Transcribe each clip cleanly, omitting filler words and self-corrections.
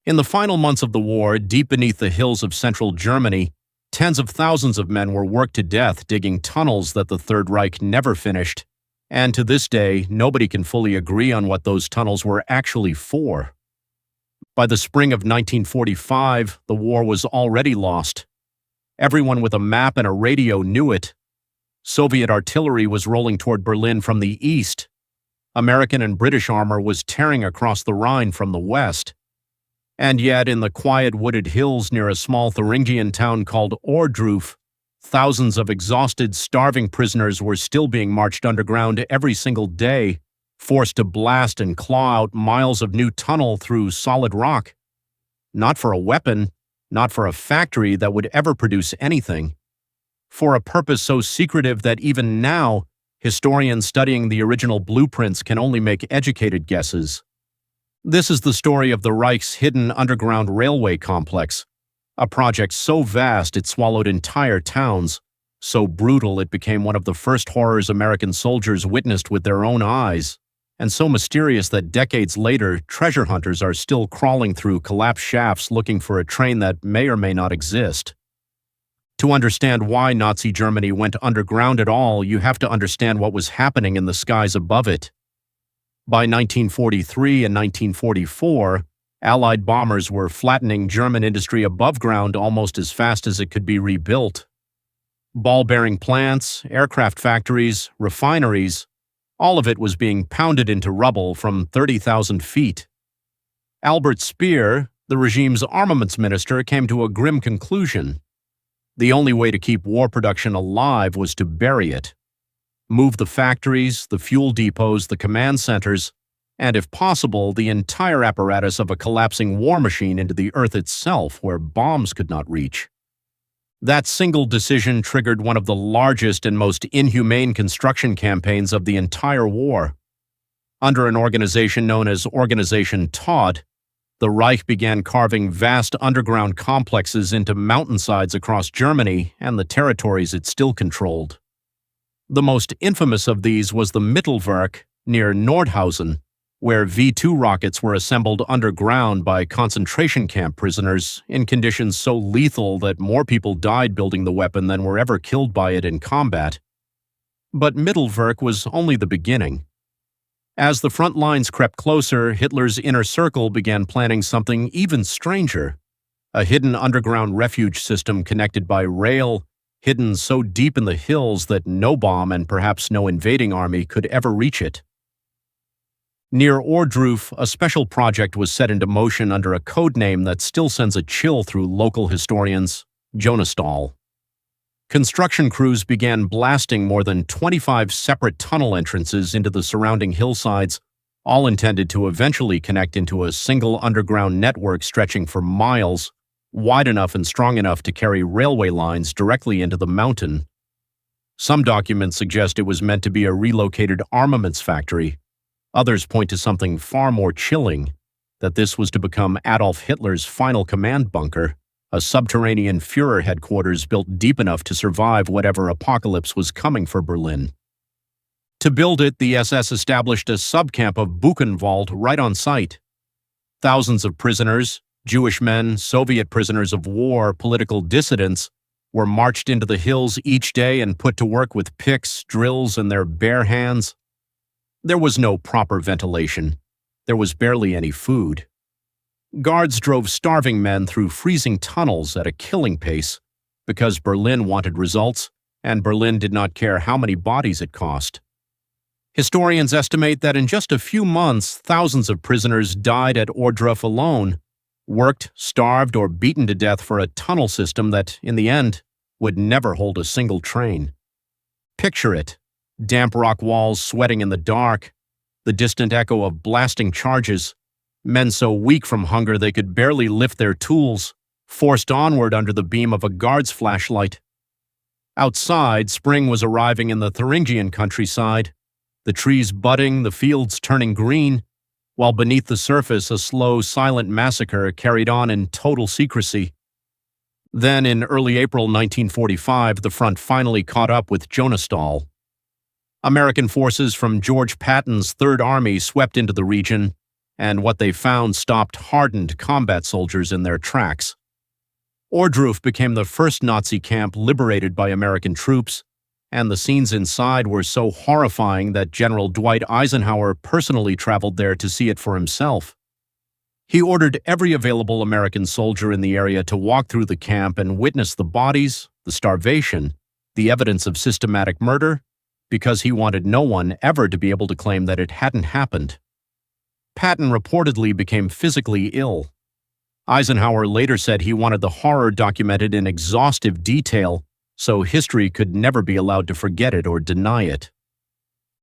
In the final months of the war, deep beneath the hills of central Germany, tens of thousands of men were worked to death digging tunnels that the Third Reich never finished, and to this day, nobody can fully agree on what those tunnels were actually for. By the spring of 1945, the war was already lost. Everyone with a map and a radio knew it. Soviet artillery was rolling toward Berlin from the east. American and British armor was tearing across the Rhine from the west. And yet, in the quiet wooded hills near a small Thuringian town called Ohrdruf, thousands of exhausted, starving prisoners were still being marched underground every single day, forced to blast and claw out miles of new tunnel through solid rock. Not for a weapon, not for a factory that would ever produce anything. For a purpose so secretive that even now, historians studying the original blueprints can only make educated guesses. This is the story of the Reich's hidden underground railway complex, a project so vast it swallowed entire towns, so brutal it became one of the first horrors American soldiers witnessed with their own eyes, and so mysterious that decades later, treasure hunters are still crawling through collapsed shafts looking for a train that may or may not exist. To understand why Nazi Germany went underground at all, you have to understand what was happening in the skies above it. By 1943 and 1944, Allied bombers were flattening German industry above ground almost as fast as it could be rebuilt. Ball-bearing plants, aircraft factories, refineries, all of it was being pounded into rubble from 30,000 feet. Albert Speer, the regime's armaments minister, came to a grim conclusion. The only way to keep war production alive was to bury it. Move the factories, the fuel depots, the command centers, and if possible, the entire apparatus of a collapsing war machine into the earth itself, where bombs could not reach. That single decision triggered one of the largest and most inhumane construction campaigns of the entire war. Under an organization known as Organization Todt, the Reich began carving vast underground complexes into mountainsides across Germany and the territories it still controlled. The most infamous of these was the Mittelwerk near Nordhausen, where V-2 rockets were assembled underground by concentration camp prisoners in conditions so lethal that more people died building the weapon than were ever killed by it in combat. But Mittelwerk was only the beginning. As the front lines crept closer, Hitler's inner circle began planning something even stranger, a hidden underground refuge system connected by rail, hidden so deep in the hills that no bomb and perhaps no invading army could ever reach it. Near Ohrdruf, a special project was set into motion under a code name that still sends a chill through local historians, Jonastal. Construction crews began blasting more than 25 separate tunnel entrances into the surrounding hillsides, all intended to eventually connect into a single underground network stretching for miles, wide enough and strong enough to carry railway lines directly into the mountain. Some documents suggest it was meant to be a relocated armaments factory. Others point to something far more chilling, that this was to become Adolf Hitler's final command bunker, a subterranean Führer headquarters built deep enough to survive whatever apocalypse was coming for Berlin. To build it, the SS established a subcamp of Buchenwald right on site. Thousands of prisoners, Jewish men, Soviet prisoners of war, political dissidents, were marched into the hills each day and put to work with picks, drills, and their bare hands. There was no proper ventilation. There was barely any food. Guards drove starving men through freezing tunnels at a killing pace because Berlin wanted results, and Berlin did not care how many bodies it cost. Historians estimate that in just a few months, thousands of prisoners died at Ohrdruf alone, worked, starved, or beaten to death for a tunnel system that, in the end, would never hold a single train. Picture it. Damp rock walls sweating in the dark, the distant echo of blasting charges, men so weak from hunger they could barely lift their tools, forced onward under the beam of a guard's flashlight. Outside, spring was arriving in the Thuringian countryside, the trees budding, the fields turning green, while beneath the surface a slow, silent massacre carried on in total secrecy. Then, in early April 1945, the front finally caught up with Jonastal. American forces from George Patton's Third Army swept into the region, and what they found stopped hardened combat soldiers in their tracks. Ohrdruf became the first Nazi camp liberated by American troops, and the scenes inside were so horrifying that General Dwight Eisenhower personally traveled there to see it for himself. He ordered every available American soldier in the area to walk through the camp and witness the bodies, the starvation, the evidence of systematic murder, because he wanted no one ever to be able to claim that it hadn't happened. Patton reportedly became physically ill. Eisenhower later said he wanted the horror documented in exhaustive detail so history could never be allowed to forget it or deny it.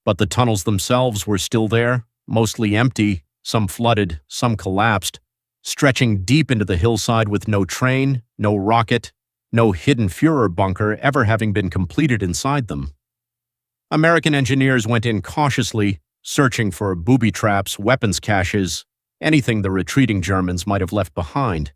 But the tunnels themselves were still there, mostly empty, some flooded, some collapsed, stretching deep into the hillside with no train, no rocket, no hidden Führer bunker ever having been completed inside them. American engineers went in cautiously, searching for booby traps, weapons caches, anything the retreating Germans might have left behind.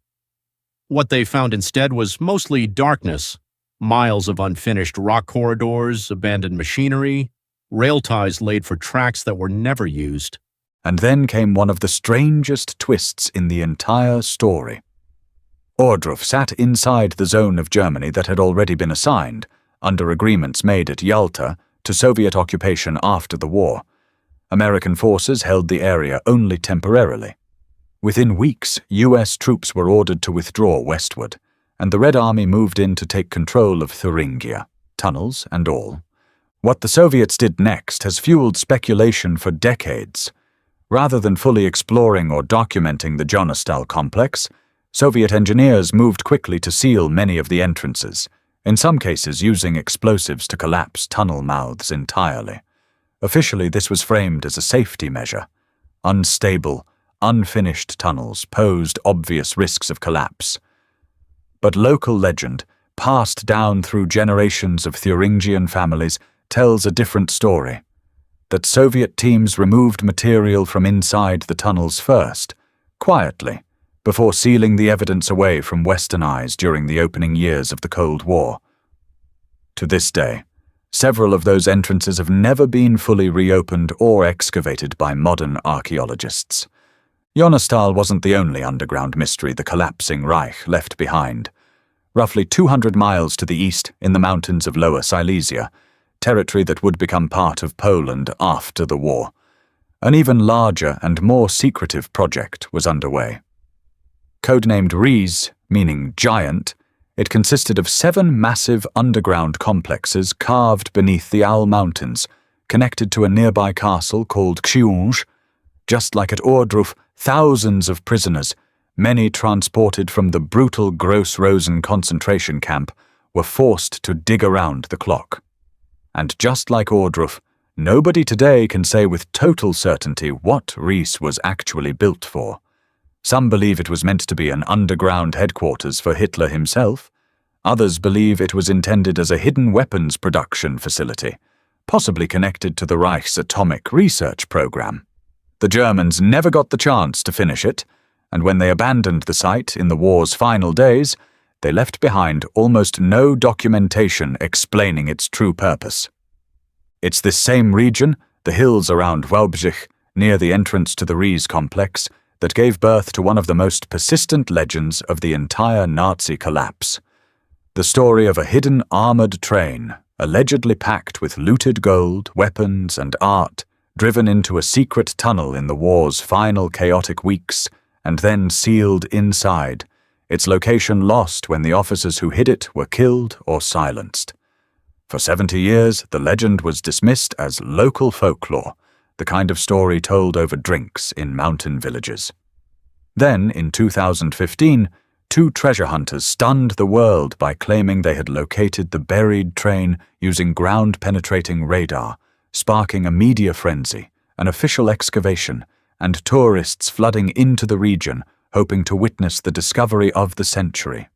What they found instead was mostly darkness, miles of unfinished rock corridors, abandoned machinery, rail ties laid for tracks that were never used. And then came one of the strangest twists in the entire story. Ohrdruf sat inside the zone of Germany that had already been assigned, under agreements made at Yalta, to Soviet occupation after the war. American forces held the area only temporarily. Within weeks, US troops were ordered to withdraw westward, and the Red Army moved in to take control of Thuringia, tunnels and all. What the Soviets did next has fueled speculation for decades. Rather than fully exploring or documenting the Jonostal complex, Soviet engineers moved quickly to seal many of the entrances, in some cases using explosives to collapse tunnel mouths entirely. Officially, this was framed as a safety measure. Unstable, unfinished tunnels posed obvious risks of collapse. But local legend, passed down through generations of Thuringian families, tells a different story. That Soviet teams removed material from inside the tunnels first, quietly, before sealing the evidence away from Western eyes during the opening years of the Cold War. To this day, several of those entrances have never been fully reopened or excavated by modern archaeologists. Jonostal wasn't the only underground mystery the collapsing Reich left behind. Roughly 200 miles to the east, in the mountains of Lower Silesia, territory that would become part of Poland after the war, an even larger and more secretive project was underway. Codenamed Reich, meaning giant, it consisted of 7 massive underground complexes carved beneath the Owl Mountains, connected to a nearby castle called Książ. Just like at Ohrdruf, thousands of prisoners, many transported from the brutal Gross-Rosen concentration camp, were forced to dig around the clock. And just like Ohrdruf, nobody today can say with total certainty what Reich was actually built for. Some believe it was meant to be an underground headquarters for Hitler himself. Others believe it was intended as a hidden weapons production facility, possibly connected to the Reich's atomic research program. The Germans never got the chance to finish it, and when they abandoned the site in the war's final days, they left behind almost no documentation explaining its true purpose. It's this same region, the hills around Wałbrzych, near the entrance to the Reich complex, that gave birth to one of the most persistent legends of the entire Nazi collapse. The story of a hidden armored train, allegedly packed with looted gold, weapons, and art, driven into a secret tunnel in the war's final chaotic weeks, and then sealed inside, its location lost when the officers who hid it were killed or silenced. For 70 years, the legend was dismissed as local folklore, the kind of story told over drinks in mountain villages. Then, in 2015, 2 treasure hunters stunned the world by claiming they had located the buried train using ground-penetrating radar, sparking a media frenzy, an official excavation, and tourists flooding into the region, hoping to witness the discovery of the century.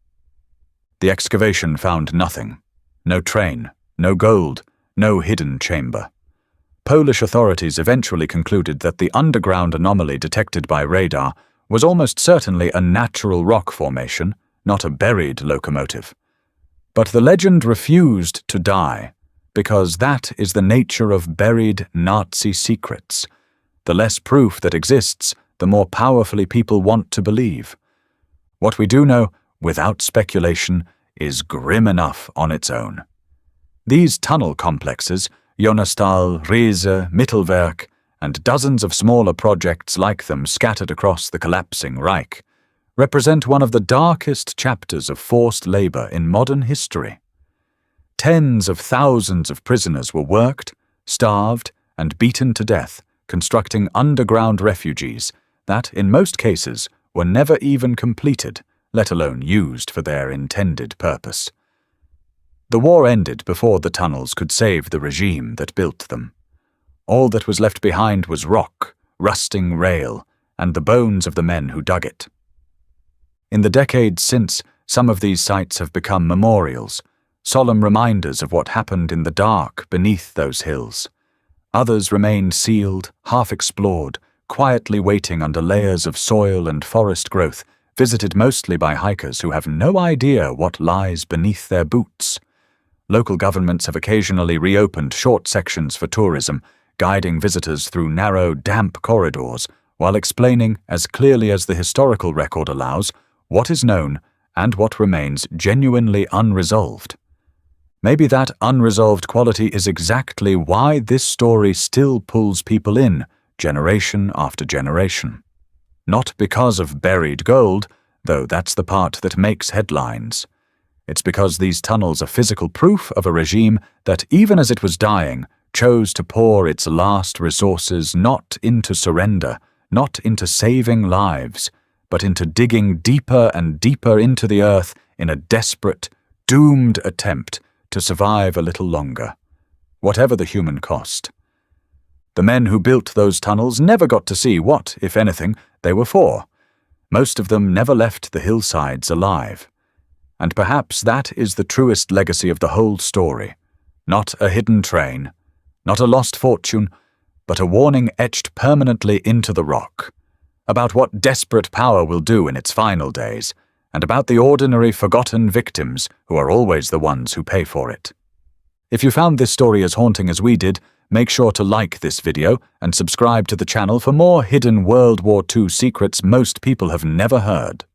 The excavation found nothing. No train, no gold, no hidden chamber. Polish authorities eventually concluded that the underground anomaly detected by radar was almost certainly a natural rock formation, not a buried locomotive. But the legend refused to die, because that is the nature of buried Nazi secrets. The less proof that exists, the more powerfully people want to believe. What we do know, without speculation, is grim enough on its own. These tunnel complexes, Jonas-Tal, Riese, Mittelwerk, and dozens of smaller projects like them scattered across the collapsing Reich, represent one of the darkest chapters of forced labor in modern history. Tens of thousands of prisoners were worked, starved, and beaten to death, constructing underground refuges that, in most cases, were never even completed, let alone used for their intended purpose. The war ended before the tunnels could save the regime that built them. All that was left behind was rock, rusting rail, and the bones of the men who dug it. In the decades since, some of these sites have become memorials, solemn reminders of what happened in the dark beneath those hills. Others remain sealed, half-explored, quietly waiting under layers of soil and forest growth, visited mostly by hikers who have no idea what lies beneath their boots. Local governments have occasionally reopened short sections for tourism, guiding visitors through narrow, damp corridors, while explaining, as clearly as the historical record allows, what is known and what remains genuinely unresolved. Maybe that unresolved quality is exactly why this story still pulls people in, generation after generation. Not because of buried gold, though that's the part that makes headlines. It's because these tunnels are physical proof of a regime that, even as it was dying, chose to pour its last resources not into surrender, not into saving lives, but into digging deeper and deeper into the earth in a desperate, doomed attempt to survive a little longer, whatever the human cost. The men who built those tunnels never got to see what, if anything, they were for. Most of them never left the hillsides alive. And perhaps that is the truest legacy of the whole story. Not a hidden train, not a lost fortune, but a warning etched permanently into the rock, about what desperate power will do in its final days, and about the ordinary forgotten victims who are always the ones who pay for it. If you found this story as haunting as we did, make sure to like this video and subscribe to the channel for more hidden World War II secrets most people have never heard.